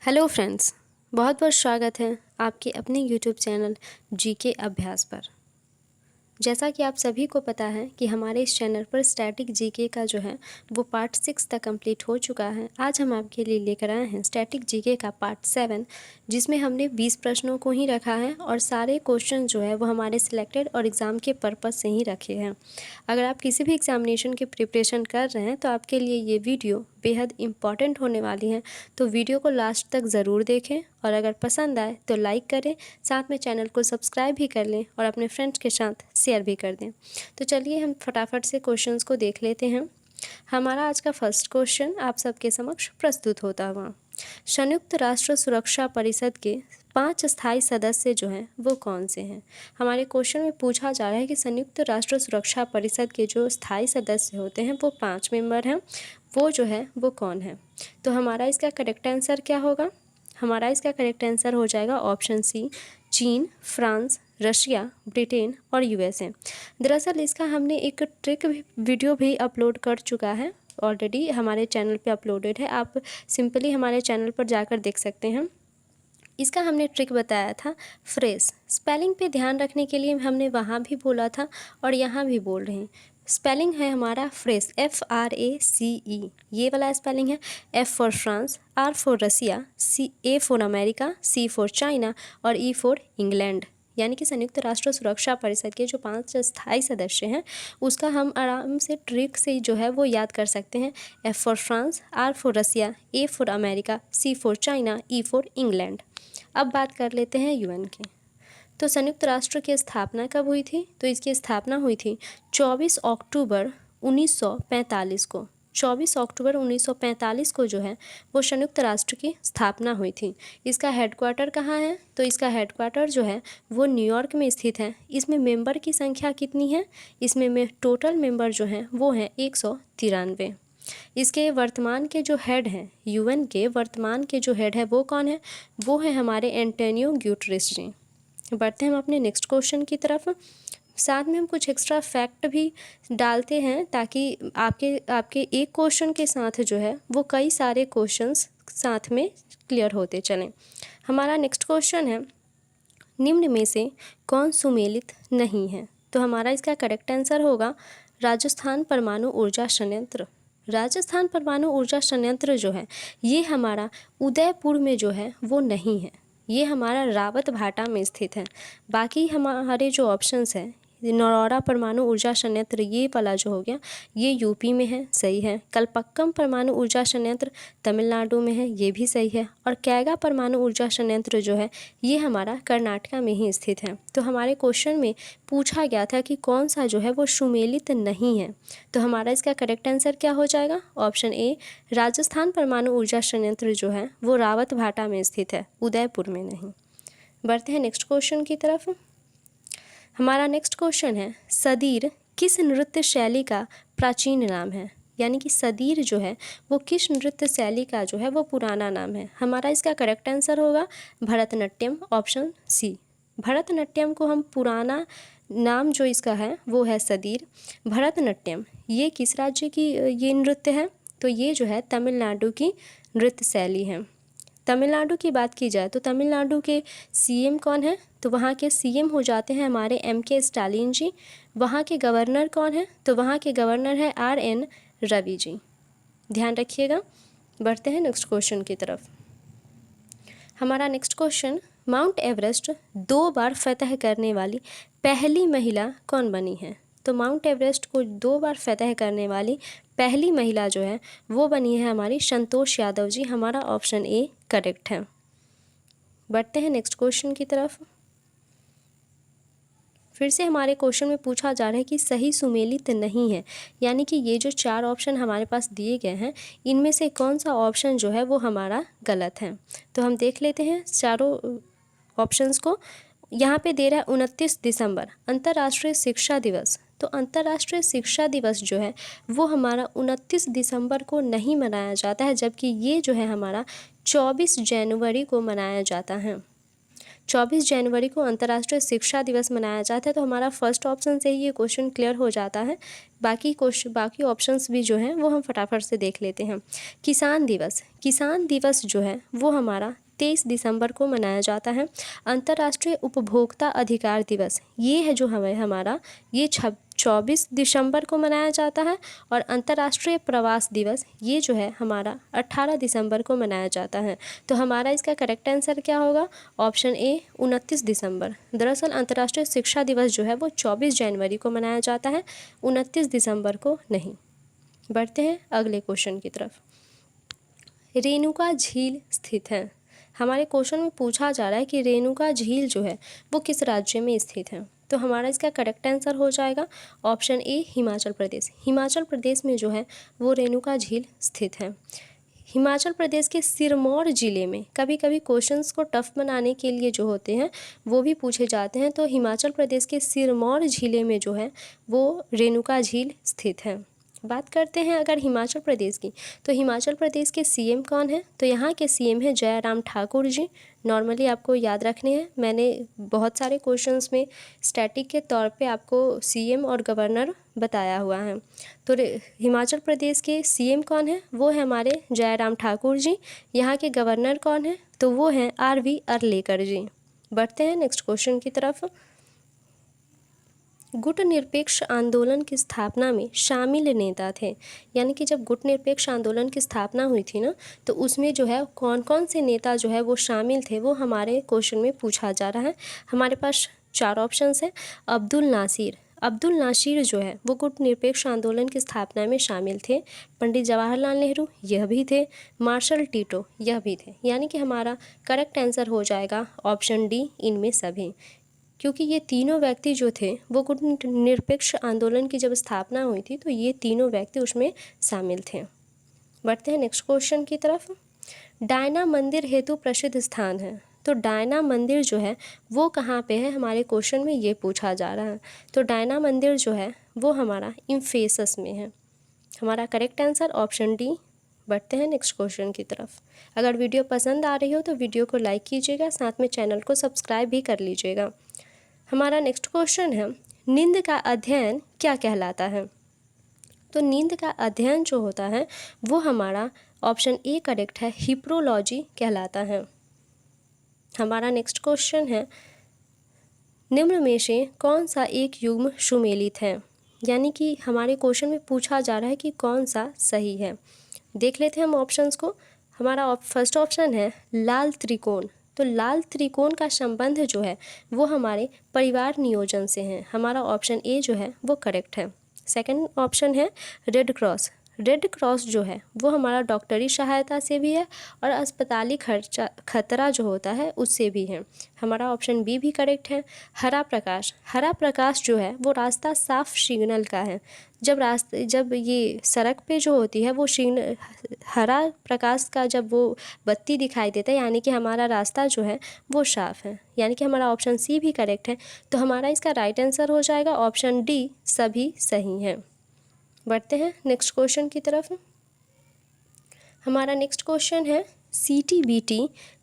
Hello friends, बहुत बहुत स्वागत है आपके अपने यूट्यूब चैनल जीके अभ्यास पर। जैसा कि आप सभी को पता है कि हमारे इस चैनल पर स्टैटिक जीके का जो है वो पार्ट 6 तक कंप्लीट हो चुका है। आज हम आपके लिए लेकर आए हैं स्टैटिक जीके का पार्ट 7, जिसमें हमने 20 प्रश्नों को ही रखा है और सारे क्वेश्चन जो है वो हमारे सिलेक्टेड और एग्ज़ाम के पर्पज़ से ही रखे हैं। अगर आप किसी भी एग्जामिनेशन की प्रिपरेशन कर रहे हैं तो आपके लिए ये वीडियो बेहद इम्पॉर्टेंट होने वाली है, तो वीडियो को लास्ट तक ज़रूर देखें और अगर पसंद आए तो लाइक करें, साथ में चैनल को सब्सक्राइब भी कर लें और अपने फ्रेंड्स के साथ शेयर भी कर दें। तो चलिए हम फटाफट से क्वेश्चंस को देख लेते हैं। हमारा आज का फर्स्ट क्वेश्चन आप सबके समक्ष प्रस्तुत होता हुआ। संयुक्त राष्ट्र सुरक्षा परिषद के 5 स्थायी सदस्य जो हैं वो कौन से हैं। हमारे क्वेश्चन में पूछा जा रहा है कि संयुक्त राष्ट्र सुरक्षा परिषद के जो स्थायी सदस्य होते हैं वो 5 मेंबर हैं, वो जो है वो कौन है। तो हमारा इसका करेक्ट आंसर क्या होगा। हमारा इसका करेक्ट आंसर हो जाएगा ऑप्शन सी, चीन, फ्रांस, रशिया, ब्रिटेन और यूएसए। दरअसल इसका हमने एक ट्रिक वीडियो भी अपलोड कर चुका है, ऑलरेडी हमारे चैनल पे अपलोडेड है। आप सिंपली हमारे चैनल पर जाकर देख सकते हैं। इसका हमने ट्रिक बताया था फ्रेस। स्पेलिंग पे ध्यान रखने के लिए हमने वहाँ भी बोला था और यहाँ भी बोल रहे हैं। स्पेलिंग है हमारा फ्रेस, FRACE, ये वाला स्पेलिंग है। F for France, R for Russia, A for America, C for China और E फॉर इंग्लैंड। यानी कि संयुक्त राष्ट्र सुरक्षा परिषद के जो 5 स्थायी सदस्य हैं उसका हम आराम से ट्रिक से जो है वो याद कर सकते हैं। F for France, R for Russia, A for America, C for China, E for England. अब बात कर लेते हैं यूएन की। तो संयुक्त राष्ट्र की स्थापना कब हुई थी। तो इसकी स्थापना हुई थी 24 अक्टूबर 1945 को। 24 अक्टूबर 1945 को जो है वो संयुक्त राष्ट्र की स्थापना हुई थी। इसका हेडक्वार्टर कहाँ है। तो इसका हेडक्वार्टर जो है वो न्यूयॉर्क में स्थित है। इसमें मेंबर की संख्या कितनी है। इसमें टोटल मेंबर जो हैं वो हैं 193। इसके वर्तमान के जो हेड हैं, यूएन के वर्तमान के जो हेड है वो कौन है। वो है हमारे एंटोनियो ग्यूटरेस जी। बढ़ते हैं हम अपने नेक्स्ट क्वेश्चन की तरफ। साथ में हम कुछ एक्स्ट्रा फैक्ट भी डालते हैं ताकि आपके एक क्वेश्चन के साथ जो है वो कई सारे क्वेश्चंस साथ में क्लियर होते चलें। हमारा नेक्स्ट क्वेश्चन है, निम्न में से कौन सुमेलित नहीं है। तो हमारा इसका करेक्ट आंसर होगा राजस्थान परमाणु ऊर्जा संयंत्र। राजस्थान परमाणु ऊर्जा संयंत्र जो है ये हमारा उदयपुर में जो है वो नहीं है, ये हमारा रावत भाटा में स्थित है। बाकी हमारे जो ऑप्शंस हैं, नरौरा परमाणु ऊर्जा संयंत्र ये वाला जो हो गया ये यूपी में है, सही है। कलपक्कम परमाणु ऊर्जा संयंत्र तमिलनाडु में है, ये भी सही है। और कैगा परमाणु ऊर्जा संयंत्र जो है ये हमारा कर्नाटका में ही स्थित है। तो हमारे क्वेश्चन में पूछा गया था कि कौन सा जो है वो सुमेलित नहीं है। तो हमारा इसका करेक्ट आंसर क्या हो जाएगा। ऑप्शन ए, राजस्थान परमाणु ऊर्जा संयंत्र जो है वो रावत भाटा में स्थित है, उदयपुर में नहीं। बढ़ते हैं नेक्स्ट क्वेश्चन की तरफ। हमारा नेक्स्ट क्वेश्चन है, सदीर किस नृत्य शैली का प्राचीन नाम है। यानी कि सदीर जो है वो किस नृत्य शैली का जो है वो पुराना नाम है। हमारा इसका करेक्ट आंसर होगा भरतनाट्यम, ऑप्शन सी। भरतनाट्यम को हम पुराना नाम जो इसका है वो है सदीर। भरतनाट्यम ये किस राज्य की ये नृत्य है। तो ये जो है तमिलनाडु की नृत्य शैली है। तमिलनाडु की बात की जाए तो तमिलनाडु के सीएम कौन है। तो वहाँ के सीएम हो जाते हैं हमारे MK स्टालिन जी। वहाँ के गवर्नर कौन है। तो वहाँ के गवर्नर है RN रवि जी, ध्यान रखिएगा। बढ़ते हैं नेक्स्ट क्वेश्चन की तरफ। हमारा नेक्स्ट क्वेश्चन, माउंट एवरेस्ट 2 बार फतह करने वाली पहली महिला कौन बनी है। तो माउंट एवरेस्ट को 2 बार फतह करने वाली पहली महिला जो है वो बनी है हमारी संतोष यादव जी। हमारा ऑप्शन ए करेक्ट है। बढ़ते हैं नेक्स्ट क्वेश्चन की तरफ। फिर से हमारे क्वेश्चन में पूछा जा रहा है कि सही सुमेलित नहीं है, यानी कि ये जो 4 ऑप्शन हमारे पास दिए गए हैं इनमें से कौन सा ऑप्शन जो है वो हमारा गलत है। तो हम देख लेते हैं चारों ऑप्शंस को। यहाँ पे दे रहा है 29 दिसंबर अंतर्राष्ट्रीय शिक्षा दिवस। तो अंतर्राष्ट्रीय शिक्षा दिवस जो है वो हमारा 29 दिसंबर को नहीं मनाया जाता है, जबकि ये जो है हमारा 24 जनवरी को मनाया जाता है। 24 जनवरी को अंतर्राष्ट्रीय शिक्षा दिवस मनाया जाता है। तो हमारा फर्स्ट ऑप्शन से ही ये क्वेश्चन क्लियर हो जाता है। बाकी ऑप्शंस भी जो हैं वो हम फटाफट से देख लेते हैं। किसान दिवस जो है वो हमारा 23 दिसंबर को मनाया जाता है। अंतर्राष्ट्रीय उपभोक्ता अधिकार दिवस ये है जो हमारा ये 24 दिसंबर को मनाया जाता है। और अंतर्राष्ट्रीय प्रवास दिवस ये जो है हमारा 18 दिसंबर को मनाया जाता है। तो हमारा इसका करेक्ट आंसर क्या होगा? ऑप्शन ए 29 दिसंबर। दरअसल अंतर्राष्ट्रीय शिक्षा दिवस जो है वो 24 जनवरी को मनाया जाता है, 29 दिसंबर को नहीं। बढ़ते हैं अगले क्वेश्चन की तरफ। रेणुका झील स्थित है। हमारे क्वेश्चन में पूछा जा रहा है कि रेणुका झील जो है वो किस राज्य में स्थित है। तो हमारा इसका करेक्ट आंसर हो जाएगा ऑप्शन ए हिमाचल प्रदेश। हिमाचल प्रदेश में जो है वो रेणुका झील स्थित है। हिमाचल प्रदेश के सिरमौर ज़िले में कभी कभी क्वेश्चंस को टफ बनाने के लिए जो होते हैं वो भी पूछे जाते हैं। तो हिमाचल प्रदेश के सिरमौर ज़िले में जो है वो रेणुका झील स्थित है। बात करते हैं अगर हिमाचल प्रदेश की, तो हिमाचल प्रदेश के सीएम कौन है? तो यहाँ के सीएम है जयराम ठाकुर जी। नॉर्मली आपको याद रखने हैं, मैंने बहुत सारे क्वेश्चंस में स्टैटिक के तौर पे आपको सीएम और गवर्नर बताया हुआ है। तो हिमाचल प्रदेश के सीएम कौन है? वो है हमारे जयराम ठाकुर जी। यहाँ के गवर्नर कौन है? तो वो हैं आर.वी. अर्लेकर जी। बढ़ते हैं नेक्स्ट क्वेश्चन की तरफ। गुट निरपेक्ष आंदोलन की स्थापना में शामिल नेता थे, यानी कि जब गुट निरपेक्ष आंदोलन की स्थापना हुई थी ना, तो उसमें जो है कौन कौन से नेता जो है वो शामिल थे, वो हमारे क्वेश्चन में पूछा जा रहा है। हमारे पास 4 ऑप्शंस हैं। अब्दुल नासिर जो है वो गुट निरपेक्ष आंदोलन की स्थापना में शामिल थे। पंडित जवाहरलाल नेहरू यह भी थे। मार्शल टीटो यह भी थे। यानी कि हमारा करेक्ट आंसर हो जाएगा ऑप्शन डी, इनमें सभी, क्योंकि ये तीनों व्यक्ति जो थे वो गुट निरपेक्ष आंदोलन की जब स्थापना हुई थी तो ये तीनों व्यक्ति उसमें शामिल थे। बढ़ते हैं नेक्स्ट क्वेश्चन की तरफ। डायना मंदिर हेतु प्रसिद्ध स्थान है। तो डायना मंदिर जो है वो कहाँ पे है? हमारे क्वेश्चन में ये पूछा जा रहा है। तो डायना मंदिर जो है वो हमारा इम्फेसस में है। हमारा करेक्ट आंसर ऑप्शन डी। बढ़ते हैं नेक्स्ट क्वेश्चन की तरफ। अगर वीडियो पसंद आ रही हो तो वीडियो को लाइक कीजिएगा, साथ में चैनल को सब्सक्राइब भी कर लीजिएगा। हमारा नेक्स्ट क्वेश्चन है, नींद का अध्ययन क्या कहलाता है? तो नींद का अध्ययन जो होता है वो हमारा ऑप्शन ए करेक्ट है, हिप्रोलॉजी कहलाता है। हमारा नेक्स्ट क्वेश्चन है, निम्न में से कौन सा एक युग्म सुमेलित है? यानी कि हमारे क्वेश्चन में पूछा जा रहा है कि कौन सा सही है। देख लेते हैं हम ऑप्शंस को। हमारा फर्स्ट ऑप्शन है लाल त्रिकोण। तो लाल त्रिकोण का संबंध जो है वो हमारे परिवार नियोजन से है। हमारा ऑप्शन ए जो है वो करेक्ट है। सेकंड ऑप्शन है रेड क्रॉस। रेड क्रॉस जो है वो हमारा डॉक्टरी सहायता से भी है और अस्पताली खतरा जो होता है उससे भी है। हमारा ऑप्शन बी भी करेक्ट है। हरा प्रकाश जो है वो रास्ता साफ सिग्नल का है। जब ये सड़क पे जो होती है वो सिग्नल हरा प्रकाश का जब वो बत्ती दिखाई देता है, यानी कि हमारा रास्ता जो है वो साफ है। यानी कि हमारा ऑप्शन सी भी करेक्ट है। तो हमारा इसका राइट आंसर हो जाएगा ऑप्शन डी, सभी सही हैं। बढ़ते हैं नेक्स्ट क्वेश्चन की तरफ। हमारा नेक्स्ट क्वेश्चन है, CTBT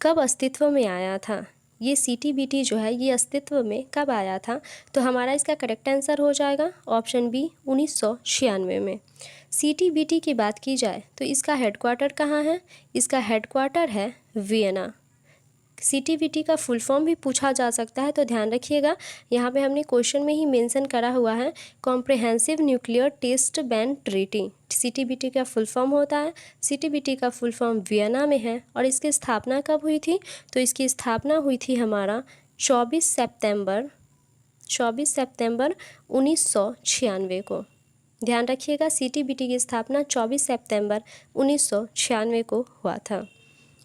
कब अस्तित्व में आया था? ये CTBT जो है ये अस्तित्व में कब आया था? तो हमारा इसका करेक्ट आंसर हो जाएगा ऑप्शन बी, 1996 में। CTBT की बात की जाए तो इसका हेडक्वार्टर कहाँ है? इसका हेडक्वार्टर है वियना। CTBT का फुल फॉर्म भी पूछा जा सकता है, तो ध्यान रखिएगा यहाँ पे हमने क्वेश्चन में ही मेंशन करा हुआ है, comprehensive nuclear test ban treaty. CTBT का फुल फॉर्म होता है। CTBT का फुल फॉर्म वियना में है। और इसकी स्थापना कब हुई थी? तो इसकी स्थापना हुई थी हमारा 24 सितंबर 1996 को। ध्यान रखिएगा CTBT की स्थापना 24 सितंबर 1996 को हुआ था।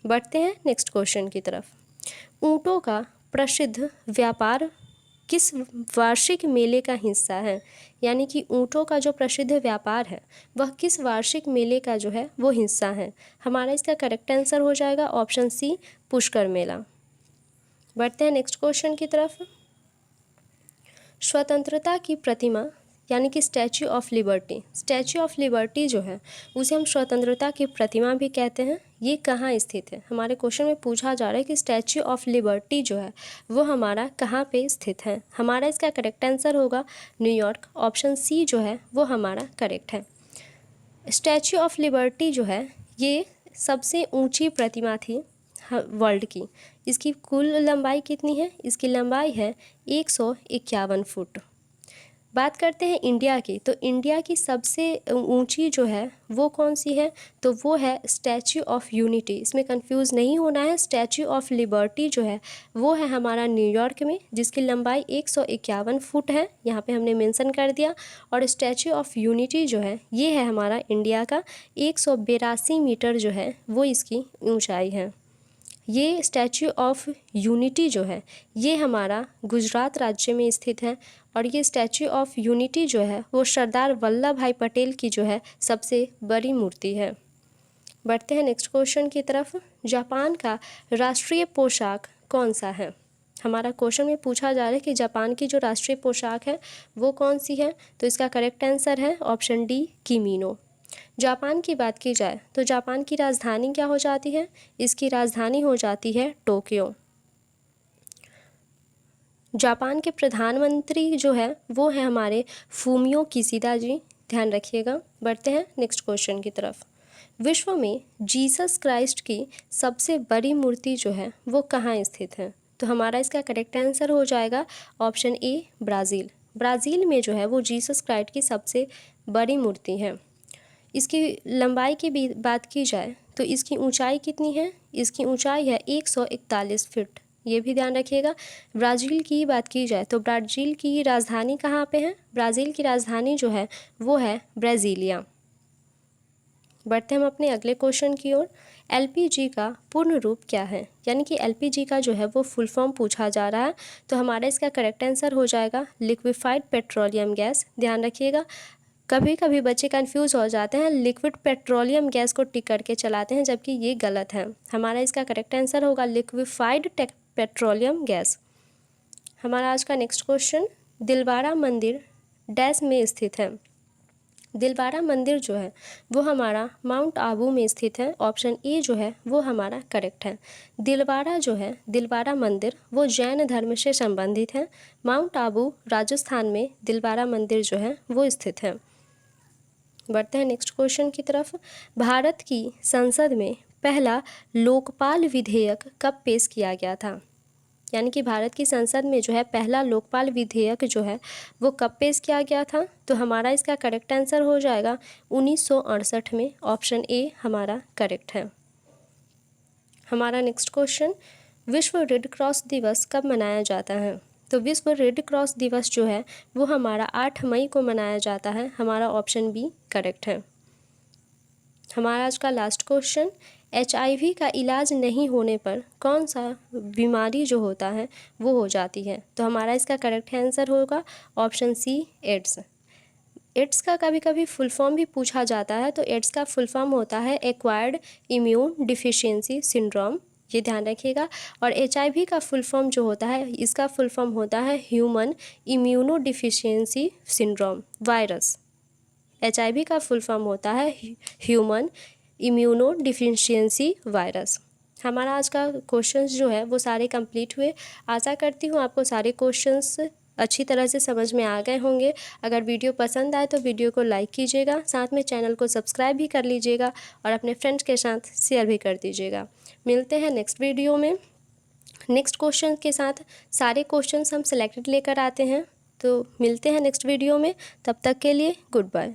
बढ़ते हैं नेक्स्ट क्वेश्चन की तरफ। ऊँटों का प्रसिद्ध व्यापार किस वार्षिक मेले का हिस्सा है? यानी कि ऊँटों का जो प्रसिद्ध व्यापार है वह किस वार्षिक मेले का जो है वो हिस्सा है? हमारा इसका करेक्ट आंसर हो जाएगा ऑप्शन सी, पुष्कर मेला। बढ़ते हैं नेक्स्ट क्वेश्चन की तरफ। स्वतंत्रता की प्रतिमा यानी कि स्टैच्यू ऑफ लिबर्टी जो है उसे हम स्वतंत्रता की प्रतिमा भी कहते हैं, ये कहाँ स्थित है? हमारे क्वेश्चन में पूछा जा रहा है कि स्टैच्यू ऑफ लिबर्टी जो है वो हमारा कहाँ पे स्थित है? हमारा इसका करेक्ट आंसर होगा न्यूयॉर्क। ऑप्शन सी जो है वो हमारा करेक्ट है। स्टैच्यू ऑफ लिबर्टी जो है ये सबसे ऊंची प्रतिमा थी वर्ल्ड की। इसकी कुल लंबाई कितनी है? इसकी लंबाई है 151 फुट। बात करते हैं इंडिया की, तो इंडिया की सबसे ऊंची जो है वो कौन सी है? तो वो है स्टैच्यू ऑफ यूनिटी। इसमें कंफ्यूज नहीं होना है। स्टैच्यू ऑफ लिबर्टी जो है वो है हमारा न्यूयॉर्क में, जिसकी लंबाई 151 फुट है, यहाँ पे हमने मेंशन कर दिया। और स्टैच्यू ऑफ यूनिटी जो है ये है हमारा इंडिया का, 182 मीटर जो है वो इसकी ऊंचाई है। ये स्टैच्यू ऑफ यूनिटी जो है ये हमारा गुजरात राज्य में स्थित है। और ये स्टैच्यू ऑफ यूनिटी जो है वो सरदार वल्लभ भाई पटेल की जो है सबसे बड़ी मूर्ति है। बढ़ते हैं नेक्स्ट क्वेश्चन की तरफ। जापान का राष्ट्रीय पोशाक कौन सा है? हमारा क्वेश्चन में पूछा जा रहा है कि जापान की जो राष्ट्रीय पोशाक है वो कौन सी है? तो इसका करेक्ट आंसर है ऑप्शन डी, किमीनो। जापान की बात की जाए तो जापान की राजधानी क्या हो जाती है? इसकी राजधानी हो जाती है टोक्यो। जापान के प्रधानमंत्री जो है वो है हमारे फूमियो किशिदा जी, ध्यान रखिएगा। बढ़ते हैं नेक्स्ट क्वेश्चन की तरफ। विश्व में जीसस क्राइस्ट की सबसे बड़ी मूर्ति जो है वो कहाँ स्थित है? तो हमारा इसका करेक्ट आंसर हो जाएगा ऑप्शन ए, ब्राज़ील। ब्राज़ील में जो है वो जीसस क्राइस्ट की सबसे बड़ी मूर्ति है। इसकी लंबाई की भी बात की जाए तो इसकी ऊंचाई कितनी है? इसकी ऊंचाई है 141 फीट, ये भी ध्यान रखिएगा। ब्राज़ील की बात की जाए तो ब्राज़ील की राजधानी कहाँ पे है? ब्राज़ील की राजधानी जो है वो है ब्राज़ीलिया। बढ़ते हम अपने अगले क्वेश्चन की ओर। एलपीजी का पूर्ण रूप क्या है? यानी कि एलपीजी का जो है वो फुल फॉर्म पूछा जा रहा है। तो हमारा इसका करेक्ट आंसर हो जाएगा लिक्विफाइड पेट्रोलियम गैस। ध्यान रखिएगा, कभी कभी बच्चे कंफ्यूज हो जाते हैं, लिक्विड पेट्रोलियम गैस को टिक करके चलाते हैं, जबकि ये गलत है। हमारा इसका करेक्ट आंसर होगा लिक्विफाइड पेट्रोलियम गैस। हमारा आज का नेक्स्ट क्वेश्चन, दिलवारा मंदिर डैश में स्थित है? दिलवारा मंदिर जो है वो हमारा माउंट आबू में स्थित है। ऑप्शन ए जो है वो हमारा करेक्ट है। दिलवारा जो है, दिलवारा मंदिर वो जैन धर्म से संबंधित है। माउंट आबू राजस्थान में दिलवारा मंदिर जो है वो स्थित है। बढ़ते हैं नेक्स्ट क्वेश्चन की तरफ। भारत की संसद में पहला लोकपाल विधेयक कब पेश किया गया था? यानी कि भारत की संसद में जो है पहला लोकपाल विधेयक जो है वो कब पेश किया गया था? तो हमारा इसका करेक्ट आंसर हो जाएगा 1968 में। ऑप्शन ए हमारा करेक्ट है। हमारा नेक्स्ट क्वेश्चन, विश्व रेड क्रॉस दिवस कब मनाया जाता है? तो विश्व रेड क्रॉस दिवस जो है वो हमारा 8 मई को मनाया जाता है। हमारा ऑप्शन बी करेक्ट है। हमारा आज का लास्ट क्वेश्चन, HIV का इलाज नहीं होने पर कौन सा बीमारी जो होता है वो हो जाती है? तो हमारा इसका करेक्ट आंसर होगा ऑप्शन सी, एड्स। एड्स का कभी कभी फुल फॉर्म भी पूछा जाता है। तो एड्स का फुल फॉर्म होता है एक्वायर्ड इम्यून डिफिशियंसी सिंड्रोम, ये ध्यान रखिएगा। और HIV का फुल फॉर्म जो होता है, इसका फुल फॉर्म होता है human immuno deficiency syndrome virus. HIV का फुल फॉर्म होता है ह्यूमन इम्यूनो डिफिशियंसी वायरस। हमारा आज का क्वेश्चंस जो है वो सारे कंप्लीट हुए। आशा करती हूँ आपको सारे क्वेश्चंस अच्छी तरह से समझ में आ गए होंगे। अगर वीडियो पसंद आए तो वीडियो को लाइक कीजिएगा, साथ में चैनल को सब्सक्राइब भी कर लीजिएगा और अपने फ्रेंड्स के साथ शेयर भी कर दीजिएगा। मिलते हैं नेक्स्ट वीडियो में नेक्स्ट क्वेश्चन के साथ। सारे क्वेश्चंस हम सिलेक्टेड लेकर आते हैं। तो मिलते हैं नेक्स्ट वीडियो में, तब तक के लिए गुड बाय।